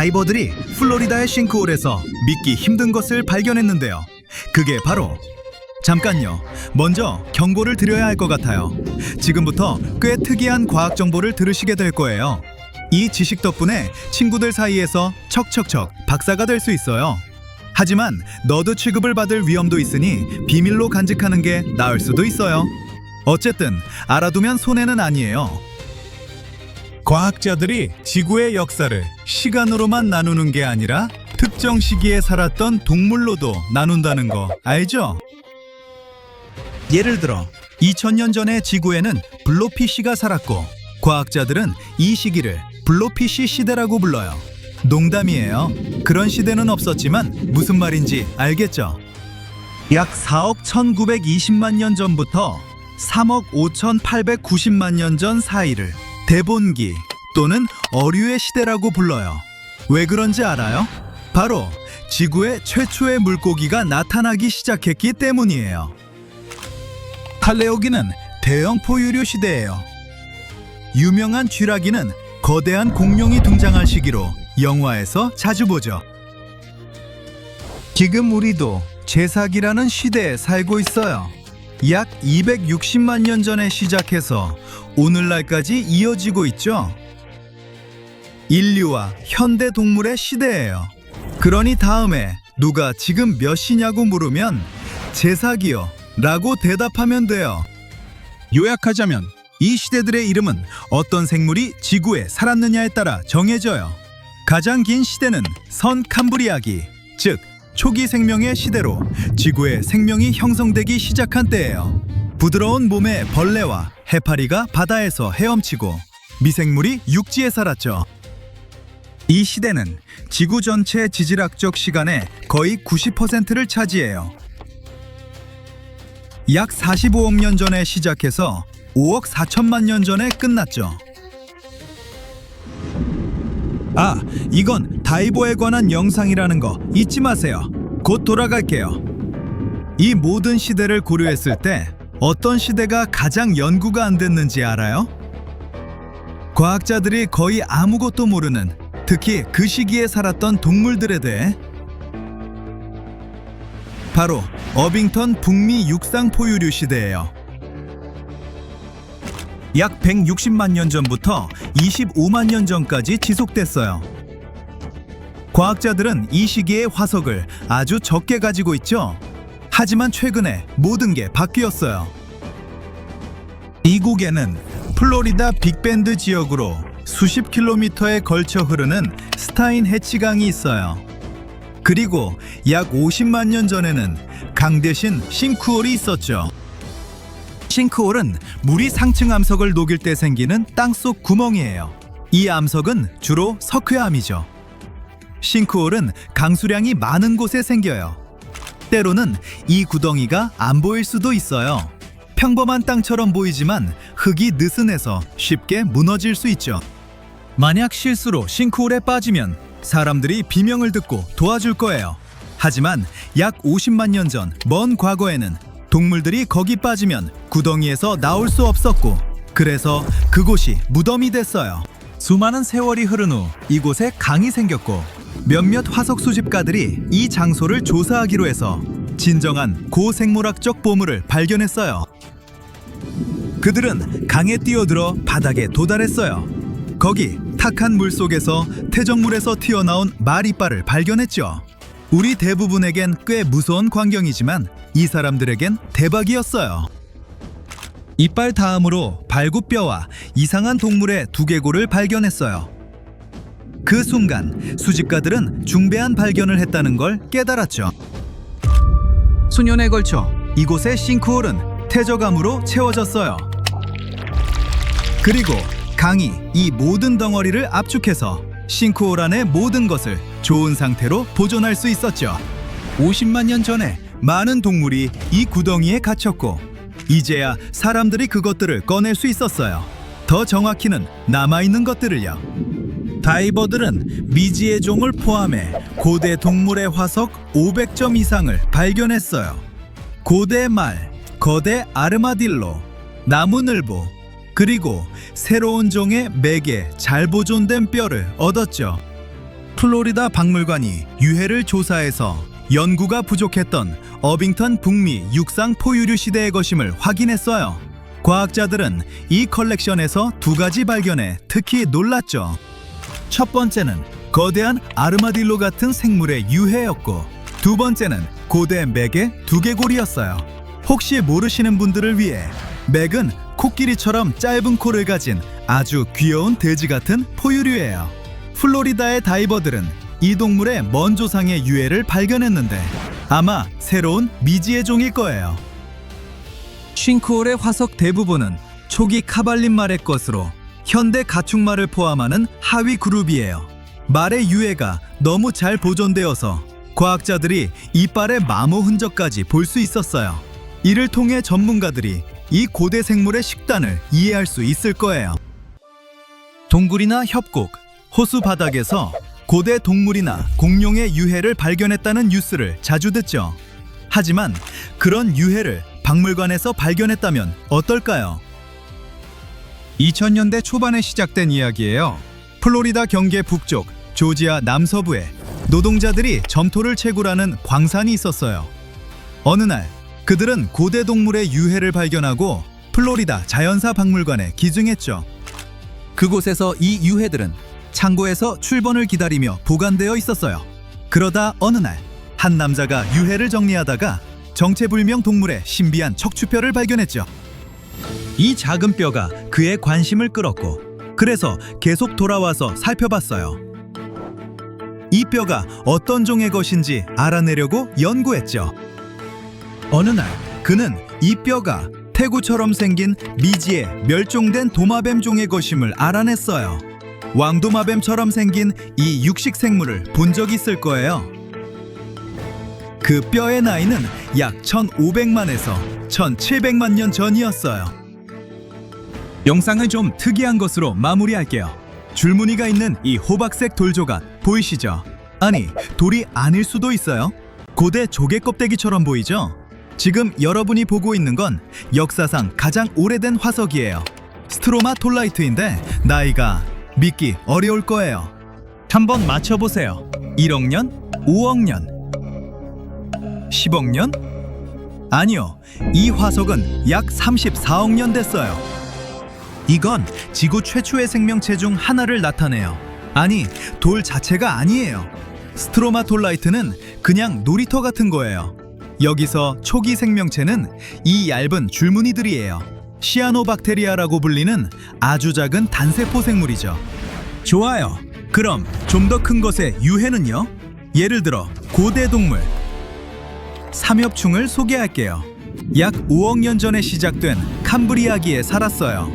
다이버들이 플로리다의 싱크홀에서 믿기 힘든 것을 발견했는데요. 그게 바로 잠깐요. 먼저 경고를 드려야 할 것 같아요. 지금부터 꽤 특이한 과학 정보를 들으시게 될 거예요. 이 지식 덕분에 친구들 사이에서 척척척 박사가 될 수 있어요. 하지만 너드 취급을 받을 위험도 있으니 비밀로 간직하는 게 나을 수도 있어요. 어쨌든 알아두면 손해는 아니에요. 과학자들이 지구의 역사를 시간으로만 나누는 게 아니라 특정 시기에 살았던 동물로도 나눈다는 거 알죠? 예를 들어 2000년 전의 지구에는 블로피쉬가 살았고 과학자들은 이 시기를 블로피쉬 시대라고 불러요. 농담이에요. 그런 시대는 없었지만 무슨 말인지 알겠죠? 약 4억 1920만 년 전부터 3억 5890만 년 전 사이를 대본기 또는 어류의 시대라고 불러요. 왜 그런지 알아요? 바로 지구에 최초의 물고기가 나타나기 시작했기 때문이에요. 팔레오기는 대형 포유류 시대예요. 유명한 쥐라기는 거대한 공룡이 등장할 시기로 영화에서 자주 보죠. 지금 우리도 제사기라는 시대에 살고 있어요. 약 260만 년 전에 시작해서 오늘날까지 이어지고 있죠. 인류와 현대 동물의 시대예요. 그러니 다음에 누가 지금 몇 시냐고 물으면 제사기요 라고 대답하면 돼요. 요약하자면 이 시대들의 이름은 어떤 생물이 지구에 살았느냐에 따라 정해져요. 가장 긴 시대는 선캄브리아기, 즉 초기 생명의 시대로 지구에 생명이 형성되기 시작한 때예요. 부드러운 몸의 벌레와 해파리가 바다에서 헤엄치고 미생물이 육지에 살았죠. 이 시대는 지구 전체 지질학적 시간의 거의 90%를 차지해요. 약 45억 년 전에 시작해서 5억 4천만 년 전에 끝났죠. 아, 이건 다이버에 관한 영상이라는 거 잊지 마세요. 곧 돌아갈게요. 이 모든 시대를 고려했을 때 어떤 시대가 가장 연구가 안 됐는지 알아요? 과학자들이 거의 아무것도 모르는, 특히 그 시기에 살았던 동물들에 대해. 바로 어빙턴 북미 육상 포유류 시대예요. 약 160만 년 전부터 25만 년 전까지 지속됐어요. 과학자들은 이 시기의 화석을 아주 적게 가지고 있죠. 하지만 최근에 모든 게 바뀌었어요. 이국에는 플로리다 빅밴드 지역으로 수십 킬로미터에 걸쳐 흐르는 스타인 해치강이 있어요. 그리고 약 50만 년 전에는 강 대신 싱크홀이 있었죠. 싱크홀은 물이 상층 암석을 녹일 때 생기는 땅속 구멍이에요. 이 암석은 주로 석회암이죠. 싱크홀은 강수량이 많은 곳에 생겨요. 때로는 이 구덩이가 안 보일 수도 있어요. 평범한 땅처럼 보이지만 흙이 느슨해서 쉽게 무너질 수 있죠. 만약 실수로 싱크홀에 빠지면 사람들이 비명을 듣고 도와줄 거예요. 하지만 약 50만 년 전 먼 과거에는 동물들이 거기 빠지면 구덩이에서 나올 수 없었고, 그래서 그곳이 무덤이 됐어요. 수많은 세월이 흐른 후 이곳에 강이 생겼고 몇몇 화석 수집가들이 이 장소를 조사하기로 해서 진정한 고생물학적 보물을 발견했어요. 그들은 강에 뛰어들어 바닥에 도달했어요. 거기 탁한 물속에서 퇴적물에서 튀어나온 말 이빨을 발견했죠. 우리 대부분에겐 꽤 무서운 광경이지만 이 사람들에겐 대박이었어요. 이빨 다음으로 발굽뼈와 이상한 동물의 두개골을 발견했어요. 그 순간 수집가들은 중대한 발견을 했다는 걸 깨달았죠. 수년에 걸쳐 이곳의 싱크홀은 퇴적암으로 채워졌어요. 그리고 강이 이 모든 덩어리를 압축해서 싱크홀 안의 모든 것을 좋은 상태로 보존할 수 있었죠. 50만 년 전에 많은 동물이 이 구덩이에 갇혔고 이제야 사람들이 그것들을 꺼낼 수 있었어요. 더 정확히는 남아있는 것들을요. 다이버들은 미지의 종을 포함해 고대 동물의 화석 500점 이상을 발견했어요. 고대 말, 거대 아르마딜로, 나무늘보, 그리고 새로운 종의 맥에 잘 보존된 뼈를 얻었죠. 플로리다 박물관이 유해를 조사해서 연구가 부족했던 어빙턴 북미 육상 포유류 시대의 것임을 확인했어요. 과학자들은 이 컬렉션에서 두 가지 발견에 특히 놀랐죠. 첫 번째는 거대한 아르마딜로 같은 생물의 유해였고, 두 번째는 고대 맥의 두개골이었어요. 혹시 모르시는 분들을 위해, 맥은 코끼리처럼 짧은 코를 가진 아주 귀여운 돼지 같은 포유류예요. 플로리다의 다이버들은 이 동물의 먼 조상의 유해를 발견했는데 아마 새로운 미지의 종일 거예요. 싱크홀의 화석 대부분은 초기 카발린말의 것으로 현대 가축말을 포함하는 하위 그룹이에요. 말의 유해가 너무 잘 보존되어서 과학자들이 이빨의 마모 흔적까지 볼 수 있었어요. 이를 통해 전문가들이 이 고대 생물의 식단을 이해할 수 있을 거예요. 동굴이나 협곡, 호수 바닥에서 고대 동물이나 공룡의 유해를 발견했다는 뉴스를 자주 듣죠. 하지만 그런 유해를 박물관에서 발견했다면 어떨까요? 2000년대 초반에 시작된 이야기예요. 플로리다 경계 북쪽, 조지아 남서부에 노동자들이 점토를 채굴하는 광산이 있었어요. 어느 날 그들은 고대 동물의 유해를 발견하고 플로리다 자연사 박물관에 기증했죠. 그곳에서 이 유해들은 창고에서 출번을 기다리며 보관되어 있었어요. 그러다 어느 날 한 남자가 유해를 정리하다가 정체불명 동물의 신비한 척추뼈를 발견했죠. 이 작은 뼈가 그의 관심을 끌었고, 그래서 계속 돌아와서 살펴봤어요. 이 뼈가 어떤 종의 것인지 알아내려고 연구했죠. 어느 날 그는 이 뼈가 태구처럼 생긴 미지의 멸종된 도마뱀 종의 것임을 알아냈어요. 왕도마뱀처럼 생긴 이 육식 생물을 본 적 있을 거예요. 그 뼈의 나이는 약 1500만에서 1700만 년 전이었어요. 영상을 좀 특이한 것으로 마무리할게요. 줄무늬가 있는 이 호박색 돌조각 보이시죠? 아니, 돌이 아닐 수도 있어요. 고대 조개 껍데기처럼 보이죠? 지금 여러분이 보고 있는 건 역사상 가장 오래된 화석이에요. 스트로마톨라이트인데 나이가 믿기 어려울 거예요. 한번 맞춰보세요. 1억 년? 5억 년? 10억 년? 아니요, 이 화석은 약 34억 년 됐어요. 이건 지구 최초의 생명체 중 하나를 나타내요. 아니, 돌 자체가 아니에요. 스트로마톨라이트는 그냥 놀이터 같은 거예요. 여기서 초기 생명체는 이 얇은 줄무늬들이에요. 시아노박테리아라고 불리는 아주 작은 단세포 생물이죠. 좋아요. 그럼 좀 더 큰 것의 유해는요? 예를 들어 고대 동물 삼엽충을 소개할게요. 약 5억 년 전에 시작된 캄브리아기에 살았어요.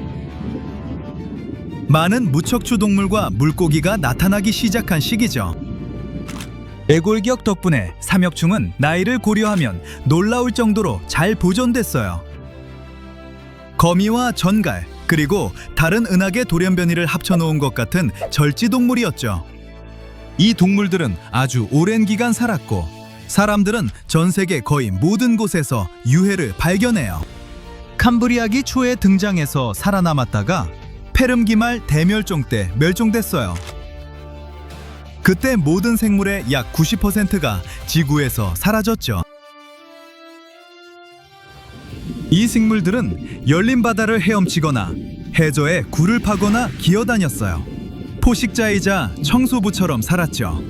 많은 무척추 동물과 물고기가 나타나기 시작한 시기죠. 애골격 덕분에 삼엽충은 나이를 고려하면 놀라울 정도로 잘 보존됐어요. 거미와 전갈, 그리고 다른 은하계 돌연변이를 합쳐놓은 것 같은 절지동물이었죠. 이 동물들은 아주 오랜 기간 살았고, 사람들은 전 세계 거의 모든 곳에서 유해를 발견해요. 캄브리아기 초에 등장해서 살아남았다가 페름기 말 대멸종 때 멸종됐어요. 그때 모든 생물의 약 90%가 지구에서 사라졌죠. 이 생물들은 열린 바다를 헤엄치거나 해저에 굴을 파거나 기어다녔어요. 포식자이자 청소부처럼 살았죠.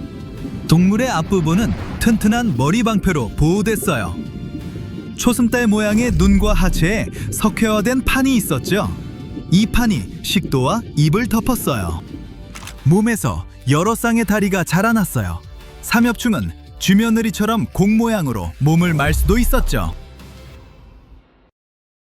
동물의 앞부분은 튼튼한 머리 방패로 보호됐어요. 초승달 모양의 눈과 하체에 석회화된 판이 있었죠. 이 판이 식도와 입을 덮었어요. 몸에서 여러 쌍의 다리가 자라났어요. 삼엽충은 쥐며느리처럼 공 모양으로 몸을 말 수도 있었죠.